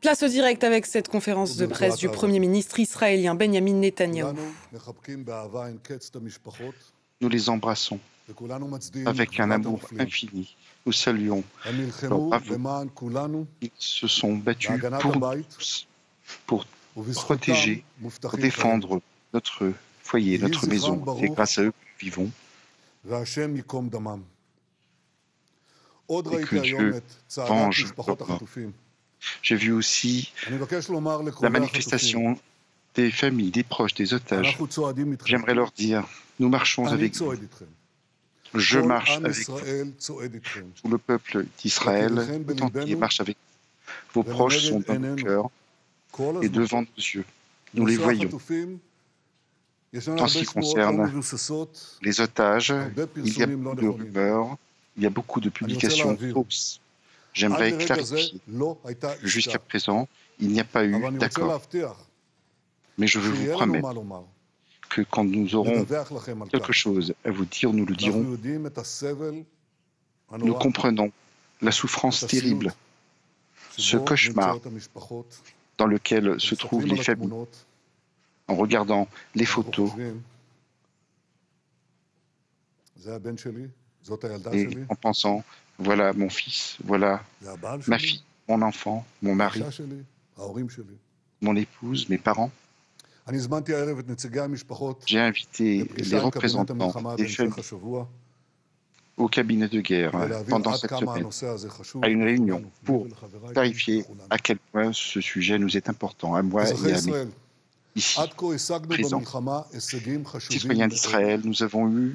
Place au direct avec cette conférence de presse du Premier ministre israélien Benjamin Netanyahou. Nous les embrassons avec un amour infini. Nous saluons leur bravoure. Ils se sont battus pour nous tous, pour protéger, pour défendre notre foyer, notre maison. C'est grâce à eux que nous vivons. Et que Dieu venge leur mort. J'ai vu aussi la manifestation des familles, des proches, des otages. J'aimerais leur dire, nous marchons avec vous. Je marche avec vous. Tout le peuple d'Israël tout entier marche avec vous. Vos proches sont dans nos cœurs et devant nos yeux. Nous les voyons. En ce qui concerne les otages, il y a beaucoup de rumeurs, il y a beaucoup de publications fausses. J'aimerais clarifier que jusqu'à présent, il n'y a pas eu d'accord. Mais je veux vous promettre que quand nous aurons quelque chose à vous dire, nous le dirons. Nous comprenons la souffrance terrible, ce cauchemar dans lequel se trouvent les familles. En regardant les photos et en pensant, voilà mon fils, voilà ma fille, mon enfant, mon mari, mon épouse, mes parents. J'ai invité les représentants des familles au cabinet de guerre pendant cette semaine à une réunion pour clarifier à quel point ce sujet nous est important, à moi et à mes ici, présents. Citoyens d'Israël, nous avons eu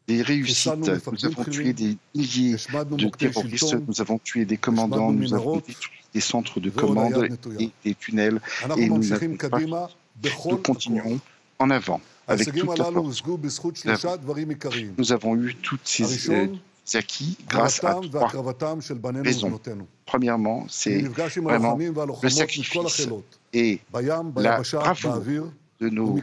des réussites, nous avons tué des milliers de terroristes, nous avons tué des commandants, nous avons détruit des centres de commande et des tunnels, et nous n'avons pas fini. Nous continuons en avant avec toute la force. Nous avons eu toutes ces acquis grâce à trois raisons. Premièrement, c'est vraiment le sacrifice et la bravoure de nos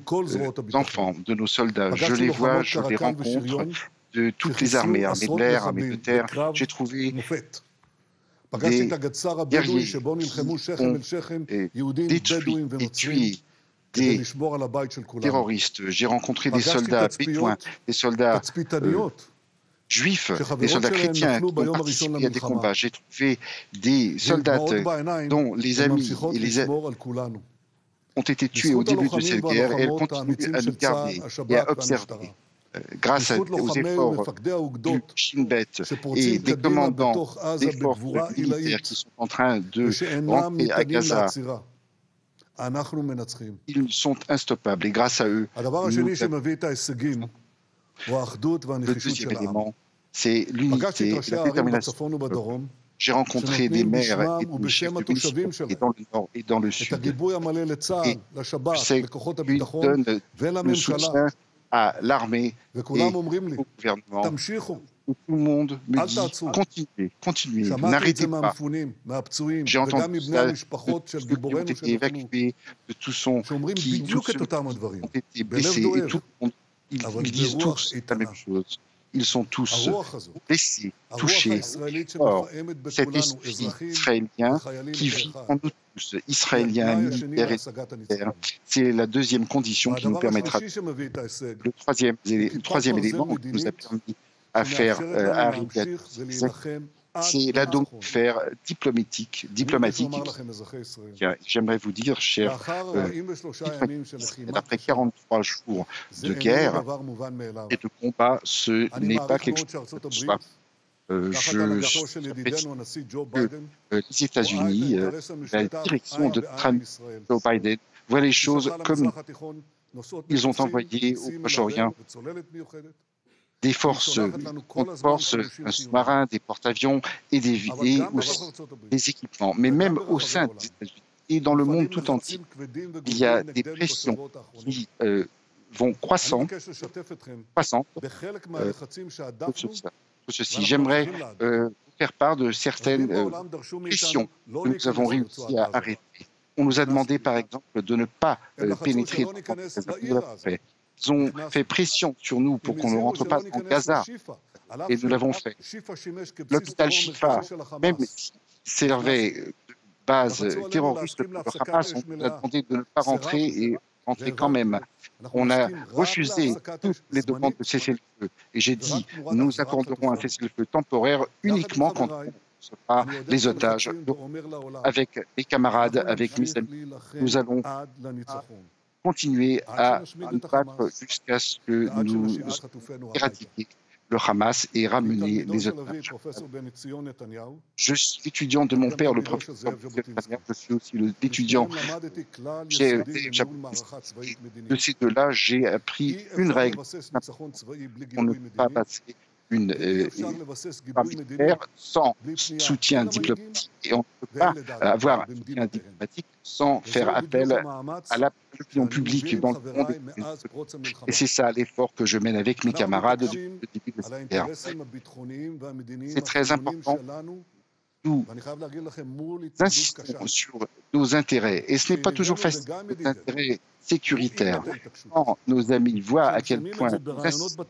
enfants, de nos soldats. Je les vois, je les rencontre de toutes les armées, armées de l'air, armées de terre. J'ai trouvé des guerriers qui ont détruit et tué des terroristes. J'ai rencontré des soldats bédouins, des soldats juifs, des soldats chrétiens qui ont participé à des combats. J'ai trouvé des soldats dont les amis et les ont été tués au début de cette guerre et elles continuent à nous garder et à observer. Grâce aux efforts du Shin Bet et des commandants des forces militaires qui sont en train de rentrer à Gaza, ils sont instoppables et grâce à eux, le deuxième élément, c'est l'unité, la détermination. J'ai rencontré des maires et des chefs de municipalités dans le nord et dans le sud. Et je sais qu'ils donnent le soutien à l'armée et au gouvernement. Tout le monde me dit continuez, n'arrêtez pas. J'ai entendu ça de tous ceux qui ont été évacués, de tous ceux qui ont été blessés, et tout le monde, ils disent tous la même chose. Ils sont tous blessés, touchés. Or, cet esprit israélien qui vit en nous tous, israélien, militaire et militaire, c'est la deuxième condition qui nous permettra. Le troisième élément qui nous a permis à faire arriver à c'est l'atmosphère diplomatique. J'aimerais vous dire, chers après 43 jours de guerre et de combat, ce n'est pas quelque chose de soi. Que les États-Unis, la direction de Trump, Joe Biden, voient les choses comme ils ont envoyé au Proche-Orient des forces, un sous-marin, des porte-avions et des équipements. Mais même au sein des États-Unis et dans le monde tout entier, il y a des pressions qui vont croissantes pour ceci. J'aimerais faire part de certaines pressions que nous avons réussi à arrêter. On nous a demandé, par exemple, de ne pas pénétrer dans Gaza. Ils ont fait pression sur nous pour qu'on ne rentre pas dans Gaza, et nous l'avons fait. L'hôpital Shifa, même s'il servait base terroriste pour le Hamas. On nous a demandé de ne pas rentrer et rentrer quand même. On a refusé toutes les demandes de cessez-le-feu. Et j'ai dit, nous accorderons un cessez-le-feu temporaire uniquement quand on sera les otages. Donc, avec mes camarades, avec mes amis, nous allons continuer à nous battre jusqu'à ce que nous éradiquions le Hamas et ramener les otages. Je suis étudiant de mon père, le professeur Netanyahu. Je suis aussi l'étudiant. De ces deux-là, j'ai appris une règle. On ne peut pas passer une militaire sans soutien diplomatique et on ne peut pas avoir un soutien diplomatique sans faire appel à l'opinion publique dans le monde. Et c'est ça l'effort que je mène avec mes camarades depuis le début de cette guerre. C'est très important. Nous insistons sur nos intérêts et ce n'est pas toujours facile, nos intérêts sécuritaires. Quand nos amis voient à quel point nous insistons,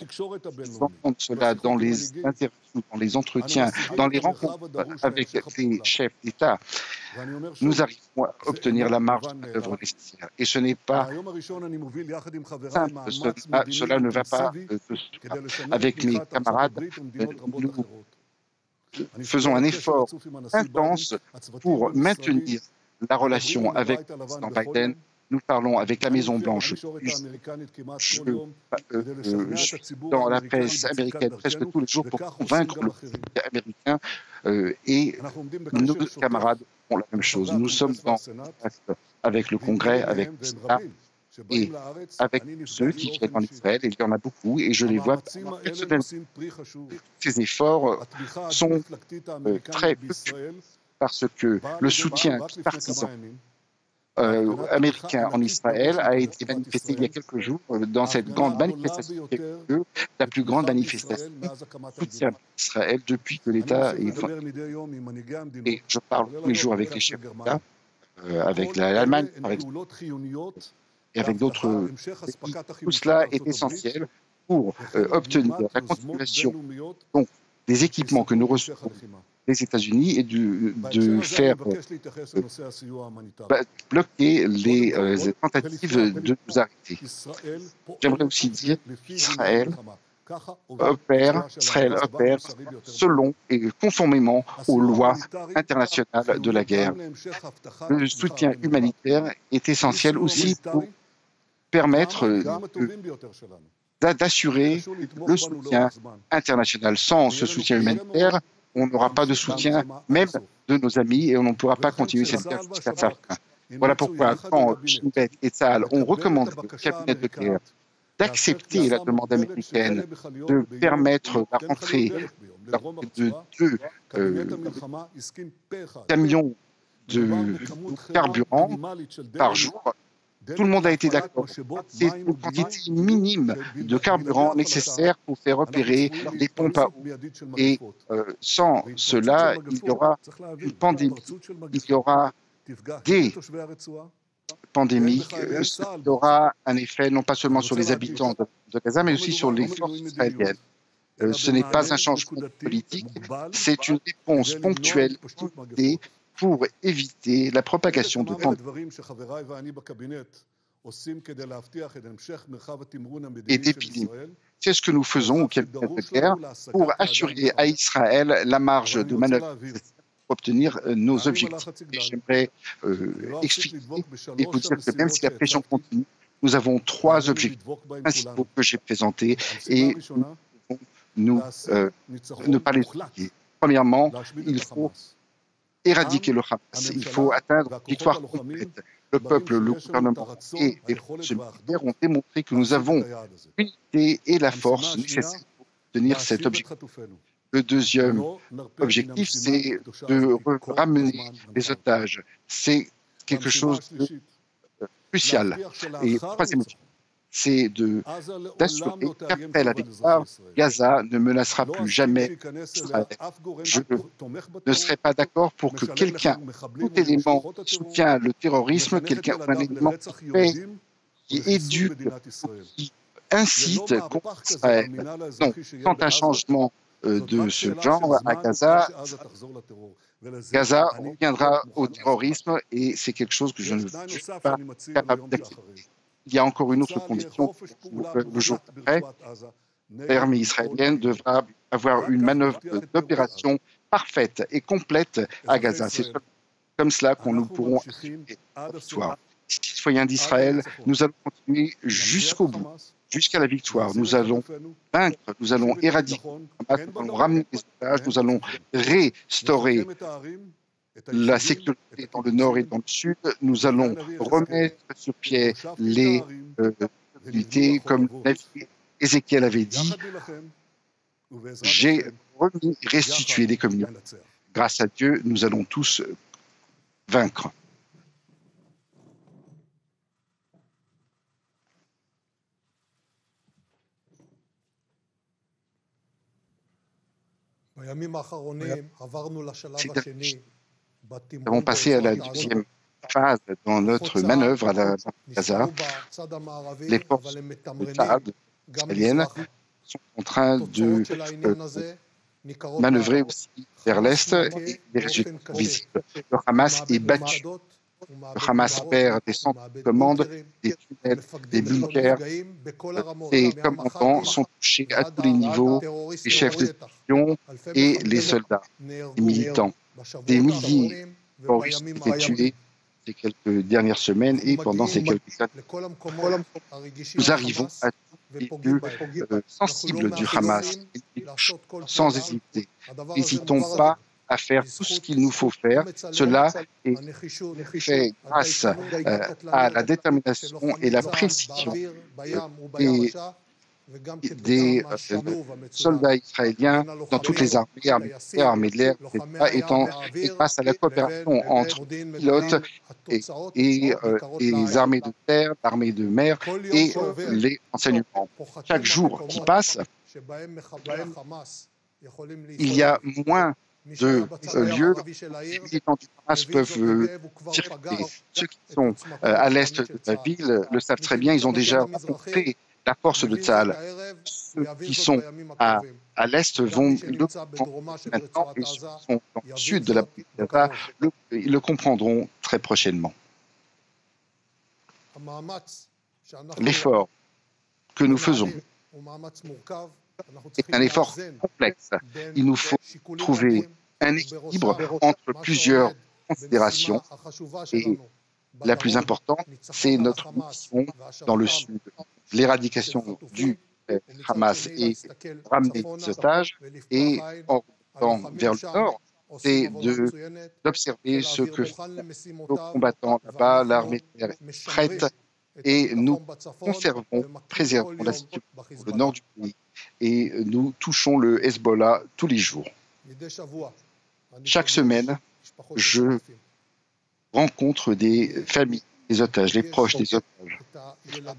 ils entendent cela dans les interviews, dans les entretiens, dans les rencontres avec les chefs d'État, nous arrivons à obtenir la marge de manœuvre nécessaire. Et ce n'est pas simple, cela ne va pas avec mes camarades. Nous faisons un effort intense pour maintenir la relation avec le président Biden. Nous parlons avec la Maison-Blanche. Je suis dans la presse américaine presque tous les jours pour convaincre le président américain et nos camarades font la même chose. Nous sommes avec le Congrès, avec le Sénat et avec ceux qui viennent en Israël, et il y en a beaucoup, et je les vois personnellement. Ces efforts sont très utiles parce que le soutien partisan américain en Israël a été manifesté il y a quelques jours dans cette grande manifestation, la plus grande manifestation de soutien d'Israël depuis que l'État est fondé. Et je parle tous les jours avec les chefs d'État, avec l'Allemagne, par exemple, et avec d'autres pays. Tout cela est essentiel pour obtenir la continuation donc, des équipements que nous recevons des États-Unis et de faire bloquer les tentatives de nous arrêter. J'aimerais aussi dire qu'Israël opère selon et conformément aux lois internationales de la guerre. Le soutien humanitaire est essentiel aussi pour permettre d'assurer le soutien international. Sans ce soutien humanitaire, on n'aura pas de soutien même de nos amis et on ne pourra pas continuer cette guerre jusqu'à sa fin. Voilà pourquoi, quand Shin Bet et Tzahal ont recommandé au cabinet de guerre d'accepter la demande américaine de permettre la rentrée de 2 camions de carburant par jour, tout le monde a été d'accord. C'est une quantité minime de carburant nécessaire pour faire opérer les pompes à eau. Et sans cela, il y aura une pandémie, il y aura des pandémies, il aura un effet non pas seulement sur les habitants de Gaza, mais aussi sur les forces israéliennes. Ce n'est pas un changement politique, c'est une réponse ponctuelle pour éviter la propagation de pandémies et d'épidémies. C'est ce que nous faisons au cabinet de guerre pour assurer à Israël la marge de manœuvre pour obtenir nos objectifs. Et j'aimerais expliquer et vous dire que même si la pression continue, nous avons 3 objectifs principaux que j'ai présentés et nous ne pas les oublier. Premièrement, il faut éradiquer le Hamas. Il faut atteindre une victoire complète. Le peuple, le gouvernement et les forces militaires ont démontré que nous avons l'unité et la force nécessaires pour obtenir cet objectif. Le deuxième objectif, c'est de ramener les otages. C'est quelque chose de crucial. Et troisième objectif, c'est d'assurer qu'après la victoire, Gaza ne menacera plus jamais Israël. Je ne serai pas d'accord pour que quelqu'un, tout élément qui soutient le terrorisme, un élément qui éduque, qui incite contre Israël. Donc, quand un changement de ce genre à Gaza, Gaza reviendra au terrorisme et c'est quelque chose que je ne suis pas capable d'accepter. Il y a encore une autre condition. Le jour après, l'armée israélienne devra avoir une manœuvre d'opération parfaite et complète à Gaza. C'est comme cela que nous pourrons assurer la victoire. Citoyens d'Israël, nous allons continuer jusqu'au bout, jusqu'à la victoire. Nous allons vaincre, nous allons éradiquer, nous allons ramener les otages, nous allons restaurer la sécurité dans le nord et dans le sud. Nous allons remettre sur pied les unités, comme Ézéchiel avait dit. J'ai remis, restitué les communautés. Grâce à Dieu, nous allons tous vaincre. Nous avons passé à la deuxième phase dans notre manœuvre à la Gaza. Les forces de Tsahal israéliennes sont en train de manœuvrer aussi vers l'Est et les résultats sont visibles. Le Hamas est battu. Le Hamas perd des centres de commande, des tunnels, des bunkers. Les commandants sont touchés à tous les niveaux, les chefs de division et les soldats, les militants. Des milliers de terroristes ont été tués ces quelques dernières semaines et pendant ces quelques années. Nous arrivons à tous les lieux sensibles du Hamas, sans hésiter. N'hésitons pas à faire tout ce qu'il nous faut faire. Cela est fait grâce à la détermination et la précision des soldats israéliens dans toutes les armées, armées de terre, armées de l'air, etc., et grâce à la coopération entre les pilotes et les armées de terre, l'armée de mer et les renseignements. Chaque jour qui passe, il y a moins de lieux où les militants du Hamas peuvent circuler. Ceux qui sont à l'est de la ville le savent très bien, ils ont déjà rencontré la force de Tsahal. Ceux qui sont à l'est vont le comprendre maintenant et ceux qui sont dans le sud de la Gaza le comprendront très prochainement. L'effort que nous faisons est un effort complexe. Il nous faut trouver un équilibre entre plusieurs considérations et la plus importante, c'est notre mission dans le sud, l'éradication du Hamas et ramener les otages et en remontant vers le nord, c'est d'observer ce que font nos combattants là-bas, l'armée de terre est prête et nous préservons la sécurité pour le nord du pays et nous touchons le Hezbollah tous les jours. Chaque semaine, je rencontre des familles des otages, les proches des otages.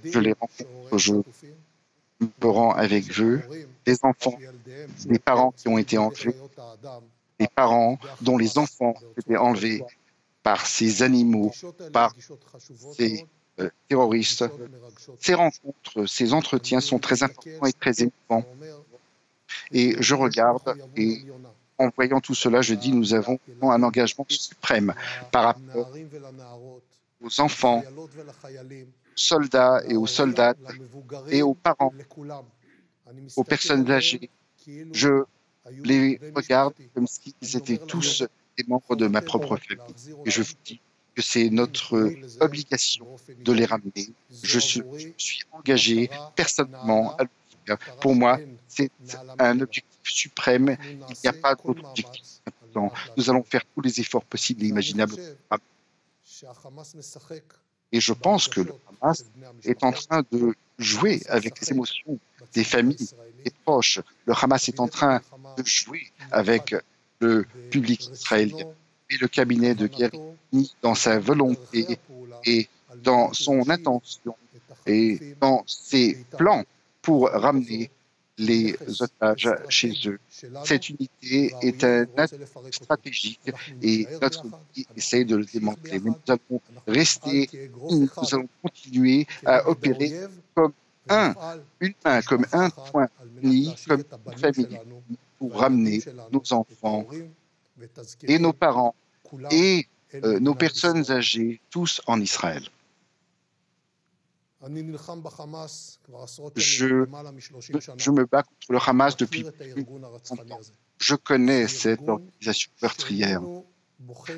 Je les rencontre, je me rends avec eux, des enfants, des parents qui ont été enlevés, des parents dont les enfants ont été enlevés par ces animaux, par ces terroristes. Ces rencontres, ces entretiens sont très importants et très émouvants. Et je regarde et en voyant tout cela, je dis nous avons un engagement suprême par rapport aux enfants, aux soldats et aux soldates et aux parents, aux personnes âgées. Je les regarde comme s'ils étaient tous des membres de ma propre famille. Et je vous dis que c'est notre obligation de les ramener. Je suis engagé personnellement à le faire. Pour moi, c'est un objectif suprême. Il n'y a pas d'autre objectif important. Nous allons faire tous les efforts possibles et imaginables. Et je pense que le Hamas est en train de jouer avec les émotions des familles, des proches. Le Hamas est en train de jouer avec le public israélien. Et le cabinet de guerre dans sa volonté et dans son intention et dans ses plans pour ramener les otages chez eux. Cette unité est un atout stratégique et notre pays essaie de le démanteler. Mais nous allons rester, nous allons continuer à opérer comme une main, comme un point uni, comme une famille, pour ramener nos enfants, et nos parents et nos personnes âgées, tous en Israël. Je me bats contre le Hamas depuis plus de 30 ans. Je connais cette organisation meurtrière.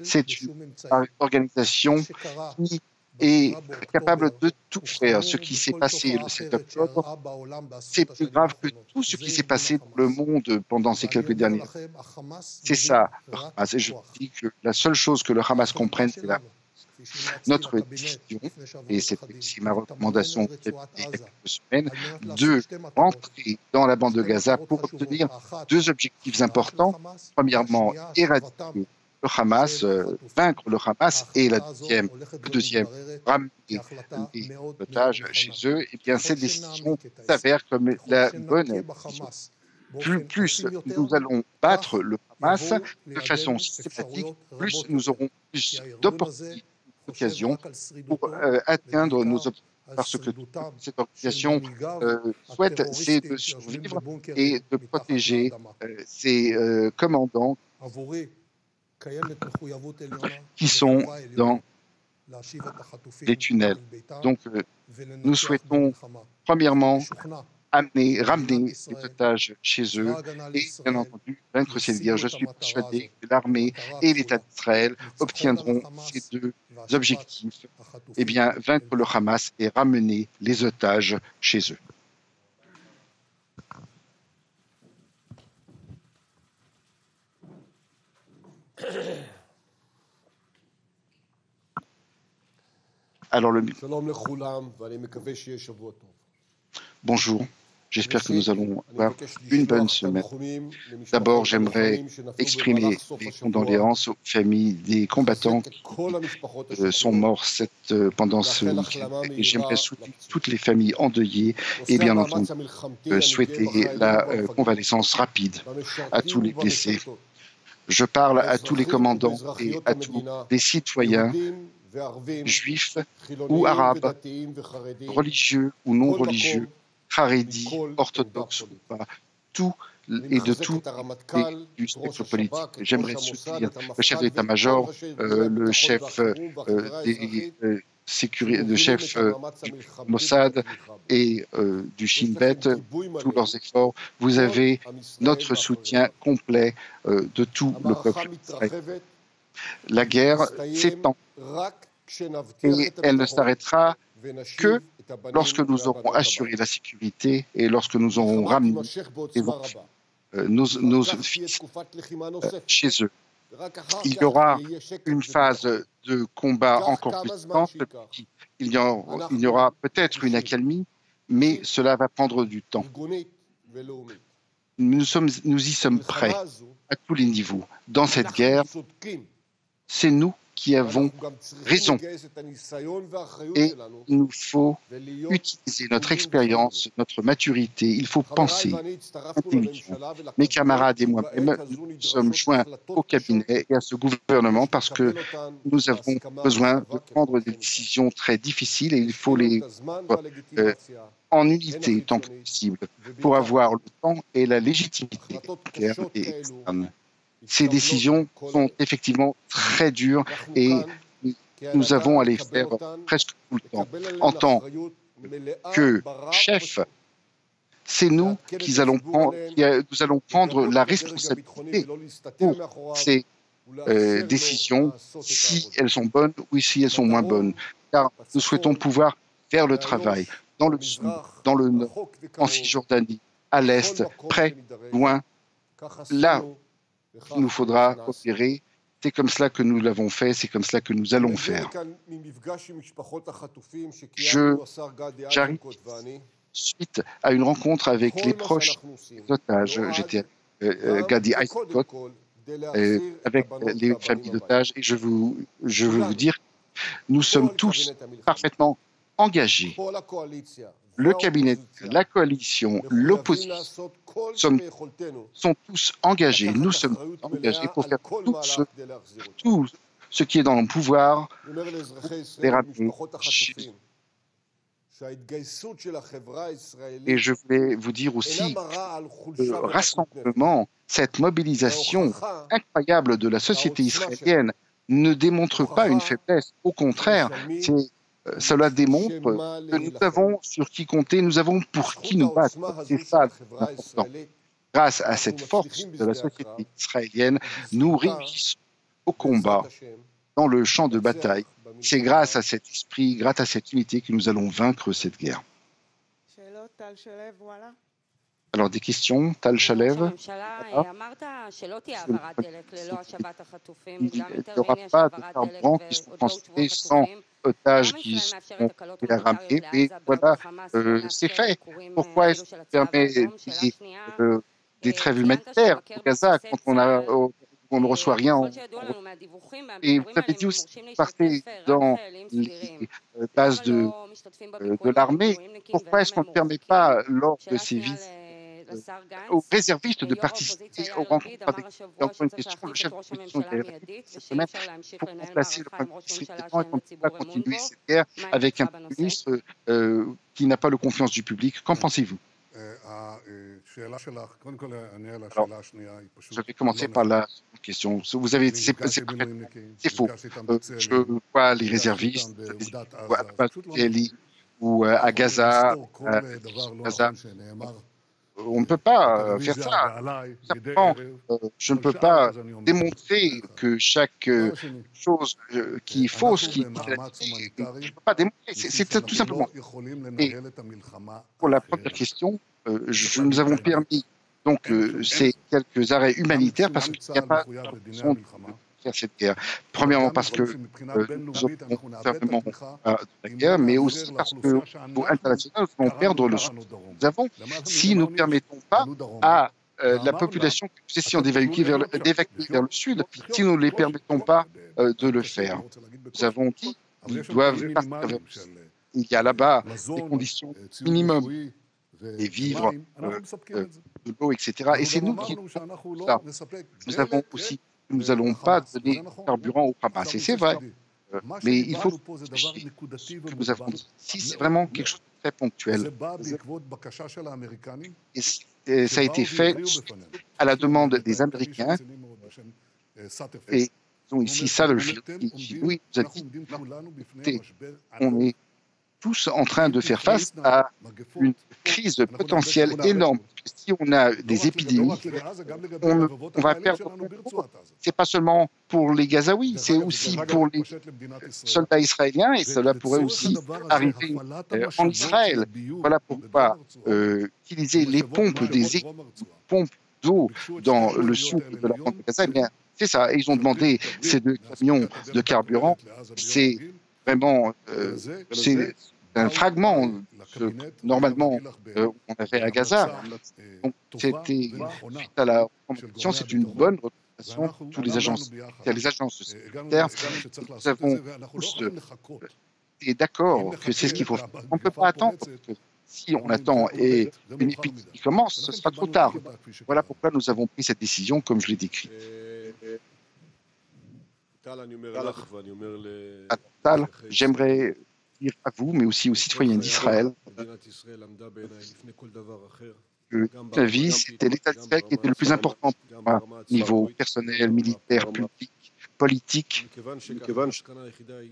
C'est une organisation qui est capable de tout faire. Ce qui s'est passé le 7 octobre, c'est plus grave que tout ce qui s'est passé dans le monde pendant ces quelques dernières années. C'est ça, le Hamas. Et je dis que la seule chose que le Hamas comprenne, c'est notre décision, et c'est aussi ma recommandation il y a quelques semaines, de rentrer dans la bande de Gaza pour obtenir deux objectifs importants. Premièrement, éradiquer le Hamas, vaincre le Hamas, et le deuxième, ramener les otages chez eux. Et bien, cette décision s'avère comme la bonne décision. Plus nous allons battre le Hamas de façon systématique, plus nous aurons plus d'occasions pour atteindre nos objectifs. Parce que cette organisation souhaite, c'est de survivre et de protéger ses commandants qui sont dans les tunnels. Donc, nous souhaitons, premièrement, ramener les otages chez eux et, bien entendu, vaincre cette guerre. Je suis persuadé que l'armée et l'État d'Israël obtiendront ces deux objectifs, eh bien, vaincre le Hamas et ramener les otages chez eux. Alors, bonjour. J'espère que nous allons avoir une bonne semaine. D'abord, j'aimerais exprimer mes condoléances aux familles des combattants qui sont morts pendant ce week-end. Et j'aimerais soutenir toutes les familles endeuillées et bien entendu souhaiter la convalescence rapide à tous les blessés. Je parle à tous les commandants et à tous les citoyens juifs ou arabes, religieux ou non religieux, Haredi, orthodoxe ou pas, tout et de tout et du spectre politique. J'aimerais soutenir le chef d'état-major, le chef du Mossad et du Shin Bet, tous leurs efforts. Vous avez notre soutien complet de tout le peuple israélien. La guerre s'étend et elle ne s'arrêtera que lorsque nous aurons assuré la sécurité et lorsque nous aurons ramené les enfants, nos fils chez eux. Il y aura une phase de combat encore plus intense, il y aura peut-être une accalmie, mais cela va prendre du temps. Nous y sommes prêts à tous les niveaux. Dans cette guerre, c'est nous qui avons raison. Et il nous faut utiliser notre expérience, notre maturité. Il faut penser intelligemment. Mes camarades et moi-même, nous sommes joints au cabinet et à ce gouvernement parce que nous avons besoin de prendre des décisions très difficiles et il faut les prendre en unité tant que possible pour avoir le temps et la légitimité interne et externe. Ces décisions sont effectivement très dures et nous avons à les faire presque tout le temps. En tant que chef, c'est nous qui allons prendre la responsabilité pour ces décisions, si elles sont bonnes ou si elles sont moins bonnes. Car nous souhaitons pouvoir faire le travail dans le sud, dans le nord, en Cisjordanie, à l'est, près, loin, là il nous faudra opérer. C'est comme cela que nous l'avons fait, c'est comme cela que nous allons faire. J'arrive suite à une rencontre avec les proches des otages. J'étais Gadi Eisenkot avec les familles d'otages et je veux vous dire, nous sommes tous parfaitement engagés. Le cabinet, la coalition, l'opposition sont tous engagés. Nous sommes engagés pour faire tout ce qui est dans le pouvoir, les ramener Et je voulais vous dire aussi que le rassemblement, cette mobilisation incroyable de la société israélienne ne démontre pas une faiblesse. Au contraire, cela démontre que nous avons sur qui compter, nous avons pour qui nous battre. C'est ça l'important. Grâce à cette force de la société israélienne, nous réussissons au combat dans le champ de bataille. C'est grâce à cet esprit, grâce à cette unité que nous allons vaincre cette guerre. Alors, des questions, Tal Shalev? Il n'y aura pas de carburant qui sont transportés sans otages qui sont ramenés, mais voilà, c'est fait. Pourquoi est-ce qu'on permet des trêves humanitaires au Gaza quand on ne reçoit rien Et vous avez dit aussi que vous partez dans les bases de l'armée. Pourquoi est-ce qu'on ne permet pas, lors de ces visites, aux réservistes de participer aux rencontres avec encore une question, le chef de l'opposition cette semaine, pour remplacer le Premier ministre et qu'on ne peut pas continuer cette guerre avec un ministre qui n'a pas la confiance du public. Qu'en pensez-vous? Alors, je vais commencer par la question. Vous avez, c'est faux. Je vois les réservistes à Bali ou à Gaza, on ne peut pas faire ça. Simplement, je ne peux pas démontrer que chaque chose qui est fausse, qui est je ne peux pas démontrer. C'est tout simplement. Et pour la première question, nous avons permis donc ces quelques arrêts humanitaires parce qu'il n'y a pas de raison de faire cette guerre. Premièrement parce que nous opposons fermement à la guerre, mais aussi parce que au niveau international, nous allons perdre le soutien que nous avons si nous ne permettons pas à la population que nous essayons d'évacuer vers le sud, si nous ne les permettons pas de le faire. Nous avons dit qu'ils doivent partir vers le sud. Il y a là-bas des conditions minimum et vivre de l'eau, etc. Et c'est nous qui faisons ça. Nous avons aussi, nous n'allons pas donner carburant au Hamas. Et c'est vrai, mais il faut ce que nous avons dit. Si c'est vraiment quelque chose de très ponctuel, et ça a été fait à la demande des Américains, et ils ont ici Satterfield, qui nous a dit, écoutez, on est tous en train de faire face à une crise potentielle énorme. Si on a des épidémies, on va perdre. Ce n'est pas seulement pour les Gazaouis, c'est aussi pour les soldats israéliens et cela pourrait aussi arriver en Israël. Voilà pourquoi utiliser les pompes d'eau dans le sud de la bande de Gaza, eh bien, c'est ça. Ils ont demandé ces 2 camions de carburant. C'est vraiment c'est un fragment normalement on avait à Gaza. Donc c'était suite à la recommandation, c'est une bonne recommandation de tous les agences sécuritaires. Nous avons tous été d'accord que c'est ce qu'il faut faire. On ne peut pas attendre parce que si on attend et une épidémie commence, ce sera trop tard. Voilà pourquoi nous avons pris cette décision comme je l'ai décrit. Tal, j'aimerais dire à vous, mais aussi aux citoyens d'Israël, que la vie, c'était l'État d'Israël qui était le plus important pour moi, niveau personnel, militaire, public, politique.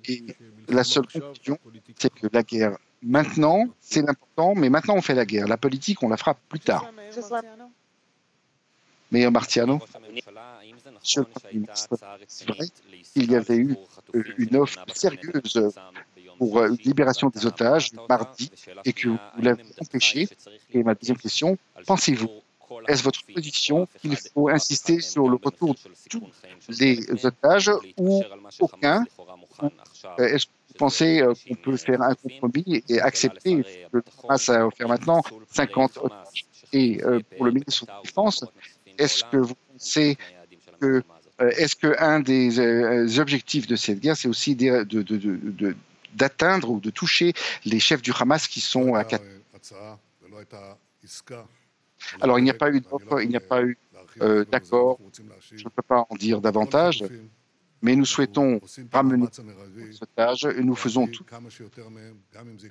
Et la seule conclusion, c'est que la guerre, maintenant, c'est l'important, mais maintenant on fait la guerre. La politique, on la fera plus tard. Meilleur Martiano, Monsieur le Premier ministre, c'est vrai qu'il y avait eu une offre sérieuse pour une libération des otages mardi et que vous l'avez empêché. Et ma deuxième question, pensez-vous, est-ce votre position qu'il faut insister sur le retour de tous les otages ou aucun? Est-ce que vous pensez qu'on peut faire un compromis et accepter que le Hamas a offert maintenant 50 otages? Et pour le ministre de la Défense, est-ce que vous pensez que est-ce qu'un des objectifs de cette guerre, c'est aussi d'atteindre ou de toucher les chefs du Hamas qui sont à Qatar? Alors, il n'y a pas eu d'offre, il n'y a pas eu d'accord. Je ne peux pas en dire davantage. mais nous souhaitons ramener les otages et nous faisons tout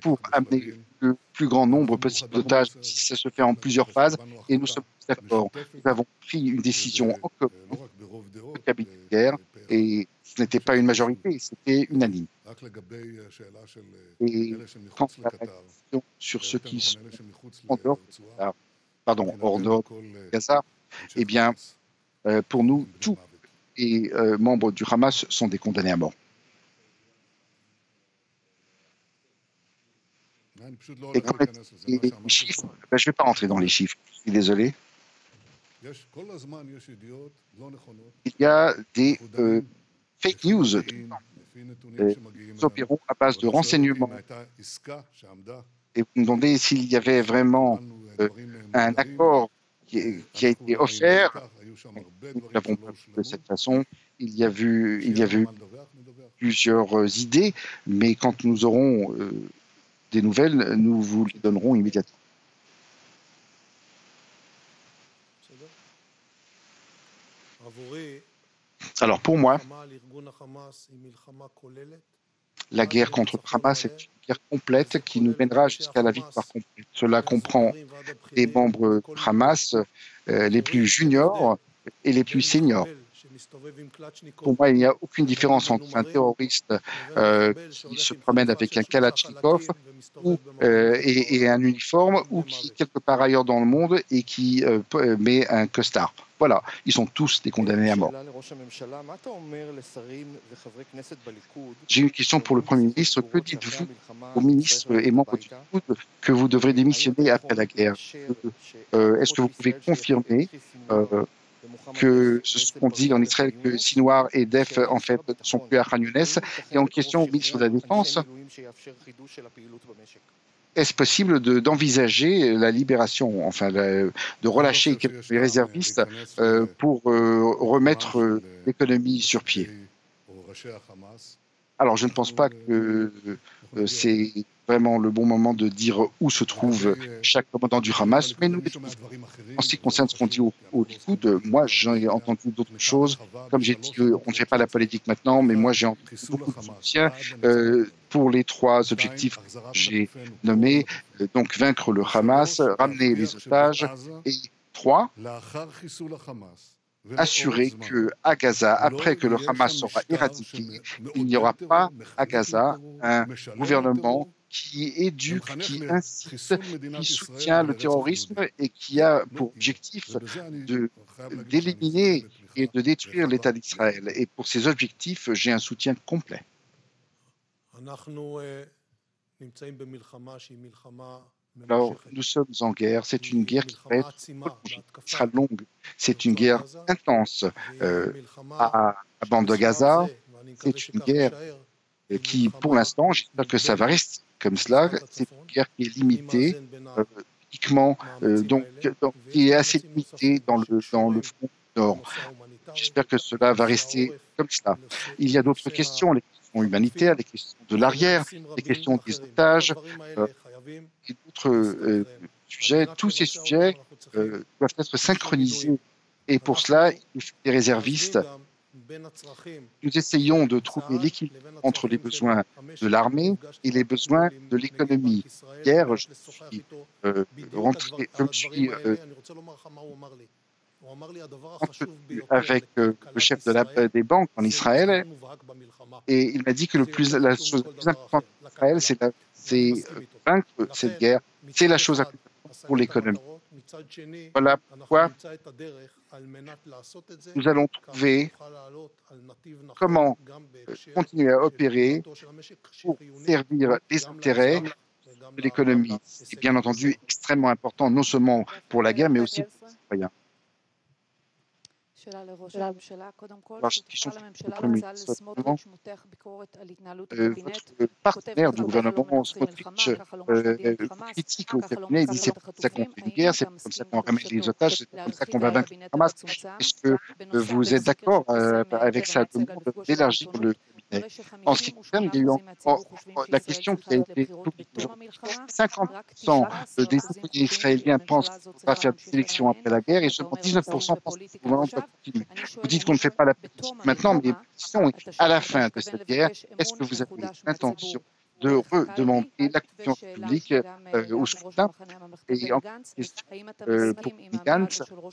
pour amener le plus grand nombre possible d'otages, si ça se fait en plusieurs phases, et nous sommes d'accord. Nous avons pris une décision en commun, le cabinet de guerre, et ce n'était pas une majorité, c'était unanime. Et quant à la question sur ceux qui sont en dehors, hors de Gaza, eh bien, pour nous, tous les membres du Hamas sont des condamnés à mort. Et quand les chiffres, je ne vais pas rentrer dans les chiffres, je suis désolé. Il y a des fake news tout le temps. Nous opérons à base de renseignements. Et vous me demandez s'il y avait vraiment un accord qui a été offert. Nous l'avons pas vu de cette façon. Il y a eu plusieurs idées, mais quand nous aurons des nouvelles, nous vous les donnerons immédiatement. Alors pour moi, la guerre contre le Hamas est une guerre complète qui nous mènera jusqu'à la victoire complète. Cela comprend les membres du Hamas les plus juniors et les plus seniors. Pour moi, il n'y a aucune différence entre un terroriste qui se promène avec un Kalachnikov et un uniforme ou qui, quelque part ailleurs dans le monde, et qui met un costard. Voilà, ils sont tous des condamnés à mort. J'ai une question pour le Premier ministre. Que dites-vous aux ministres et membres du Likoud que vous devrez démissionner après la guerre? Est-ce que vous pouvez confirmer que ce qu'on dit en Israël, que Sinwar et Def, en fait, ne sont plus à Khan Younes? Et en question au ministre de la Défense, est-ce possible d'envisager la libération, enfin, de relâcher quelques réservistes pour remettre l'économie sur pied? Alors, je ne pense pas que c'est vraiment le bon moment de dire où se trouve chaque commandant du Hamas, mais nous, en ce qui concerne ce qu'on dit au Likoud, moi, j'ai entendu d'autres choses. Comme j'ai dit, on ne fait pas la politique maintenant, mais moi, j'ai entendu beaucoup de soutien pour les trois objectifs que j'ai nommés, donc vaincre le Hamas, ramener les otages, et 3, assurer qu'à Gaza, après que le Hamas sera éradiqué, il n'y aura pas à Gaza un gouvernement qui éduque, qui incite, qui soutient le terrorisme et qui a pour objectif d'éliminer et de détruire l'État d'Israël. Et pour ces objectifs, j'ai un soutien complet. Alors, nous sommes en guerre. C'est une guerre qui va être prolongée, qui sera longue. C'est une guerre intense à la bande de Gaza. C'est une guerre qui, pour l'instant, j'espère que ça va rester comme cela. C'est une guerre qui est limitée, uniquement, donc, qui est assez limitée dans le front nord. J'espère que cela va rester comme cela. Il y a d'autres questions, les questions humanitaires, les questions de l'arrière, les questions des otages, et d'autres sujets. Tous ces sujets doivent être synchronisés. Et pour cela, il faut des réservistes. Nous essayons de trouver l'équilibre entre les besoins de l'armée et les besoins de l'économie. Hier, je suis rentré, je me suis avec le chef des banques en Israël, et il m'a dit que la chose la plus importante pour Israël, c'est vaincre cette guerre. C'est la chose la plus importante pour l'économie. Voilà pourquoi nous allons trouver comment continuer à opérer pour servir les intérêts de l'économie. C'est bien entendu extrêmement important, non seulement pour la guerre, mais aussi pour les citoyens. Alors, cette question pour le Premier ministre, votre partenaire du gouvernement, Smotrich, critique au cabinet, il dit c'est comme ça qu'on fait une guerre, c'est comme ça qu'on ramène les otages, c'est comme ça qu'on va vaincre le Hamas. Est-ce que vous êtes d'accord avec sa demande d'élargir le cabinet En ce qui concerne, il y a eu la question qui a été soumise aujourd'hui. 50% des citoyens israéliens pensent qu'on va faire des élections après la guerre et seulement 19% pensent que le gouvernement doit continuer. Vous dites qu'on ne fait pas la politique maintenant, mais la question est, à la fin de cette guerre, est-ce que vous avez l'intention de redemander la confiance publique au scrutin? Et en question pour Gantz, vous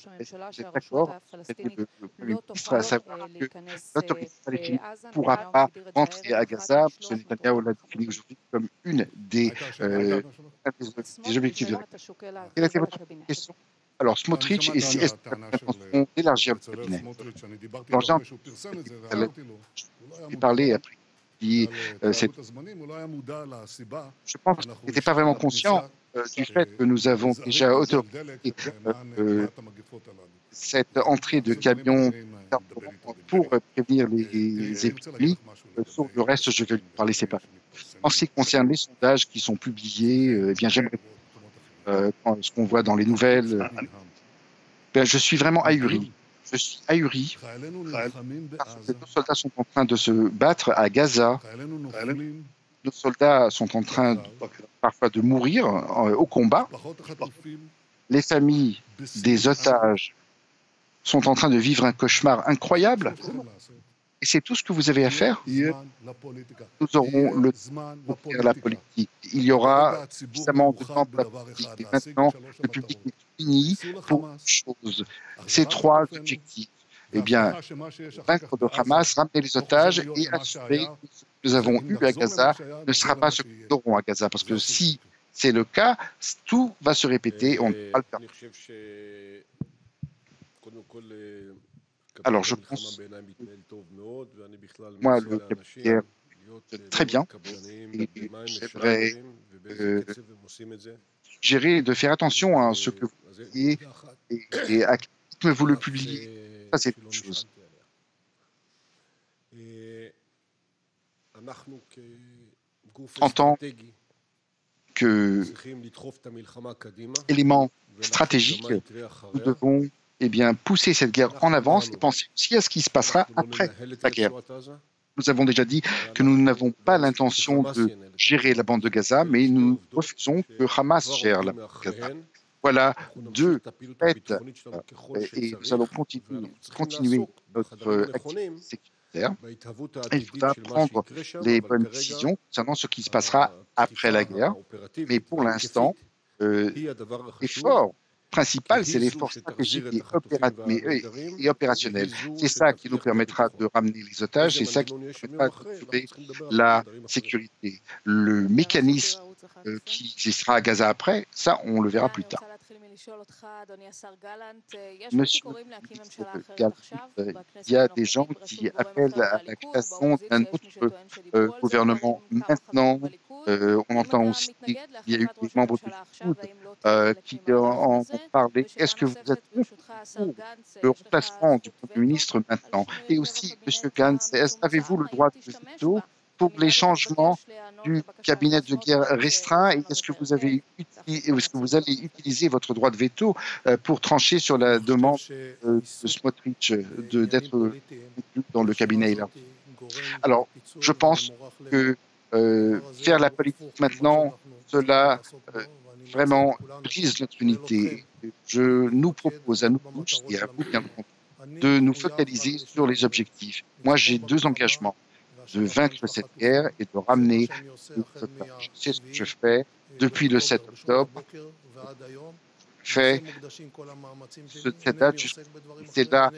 êtes d'accord avec le Premier ministre, à savoir que l'autorité palestinienne ne pourra pas rentrer à Gaza. M. Netanyahu l'a défini aujourd'hui comme des objectifs de la guerre. Quelle était votre question? Alors, Smotrich, est-ce qu'il a l'intention d'élargir le cabinet? Alors, j'ai parlé après. Je pense qu'il n'était pas vraiment conscient du fait que nous avons déjà autorisé cette entrée de camions pour prévenir les épidémies. Sur le reste, je vais parler séparément. En ce qui concerne les sondages qui sont publiés, eh bien, j'aimerais ce qu'on voit dans les nouvelles. Je suis vraiment ahuri. Je suis ahuri parce que nos soldats sont en train de se battre à Gaza. Nos soldats sont en train parfois de mourir au combat. Les familles des otages sont en train de vivre un cauchemar incroyable. Et c'est tout ce que vous avez à faire. Nous aurons le temps pour faire la politique. Il y aura suffisamment de temps pour la politique. Et maintenant, le public est uni pour une chose. Ces trois objectifs. Eh bien, vaincre le Hamas, ramener les otages et assurer que ce que nous avons eu à Gaza ne sera pas ce que nous aurons à Gaza. Parce que si c'est le cas, tout va se répéter. On ne peut pas le faire. Alors, je pense, moi, le capitaine, très bien, et j'aimerais suggérer de faire attention à ce que vous publiez et à quel rythme vous le publiez. Ça, c'est une chose. En tant qu'élément stratégique, nous devons pousser cette guerre en avance et penser aussi à ce qui se passera après la guerre. Nous avons déjà dit que nous n'avons pas l'intention de gérer la bande de Gaza, mais nous refusons que Hamas gère la bande de Gaza. Voilà deux faits et nous allons continuer notre activité sécuritaire. Et il faudra prendre les bonnes décisions concernant ce qui se passera après la guerre. Mais pour l'instant, l'effort principal, c'est l'effort stratégique et opérationnel. C'est ça qui nous permettra de ramener les otages, c'est ça qui nous permettra d'assurer la sécurité. Le mécanisme qui sera à Gaza après, ça, on le verra plus tard. Monsieur Gallant, il y a des gens qui appellent à la création d'un autre gouvernement maintenant. On entend aussi qu'il y a eu des membres du Likoud qui en ont parlé. Est-ce que vous êtes pour le remplacement du Premier ministre maintenant? Et aussi, Monsieur Gantz, avez-vous le droit de veto pour les changements du cabinet de guerre restreint et est-ce que vous allez utiliser votre droit de veto pour trancher sur la demande de Smotrich d'être inclus dans le cabinet élargi? Alors, je pense que faire la politique maintenant, cela vraiment brise notre unité. Je nous propose à nous tous et à vous bien entendu de nous focaliser sur les objectifs. Moi, j'ai deux engagements: de vaincre cette guerre et de ramener les otages. C'est ce que je fais depuis le 7 octobre. Je fais cette date, c'est là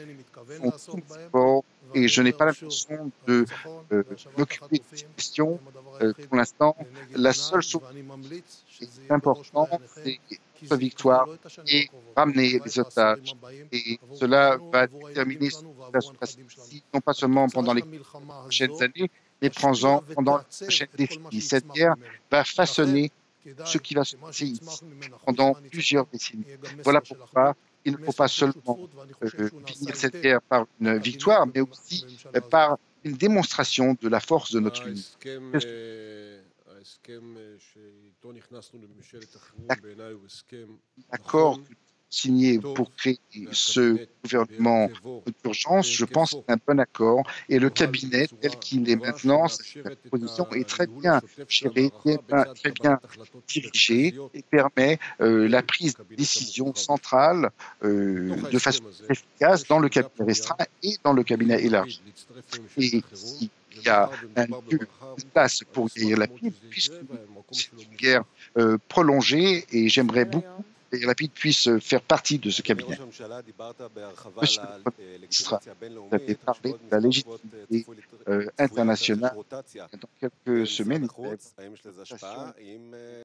font tout mon effort et je n'ai pas l'intention de m'occuper de ces questions. Pour l'instant, la seule chose qui est importante, c'est notre victoire et ramener les otages. Et cela va déterminer ce qui va se passer ici, non pas seulement pendant les prochaines années, mais pendant les prochaines décennies. Cette guerre va façonner ce qui va se passer ici pendant plusieurs décennies. Voilà pourquoi il ne faut pas seulement finir cette guerre par une victoire, mais aussi par une démonstration de la force de notre unité. L'accord que signé pour créer ce gouvernement d'urgence, je pense que c'est un bon accord. Et le cabinet, tel qu'il est maintenant, sa position est très bien gérée, très bien dirigée et permet la prise de décision centrale de façon efficace dans le cabinet restreint et dans le cabinet élargi. Et s'il y a un lieu, une place pour Yair Lapid, puisque c'est une guerre prolongée, et j'aimerais beaucoup que Yair Lapid puisse faire partie de ce cabinet. Monsieur le Premier ministre, vous avez parlé de la légitimité internationale. Dans quelques semaines,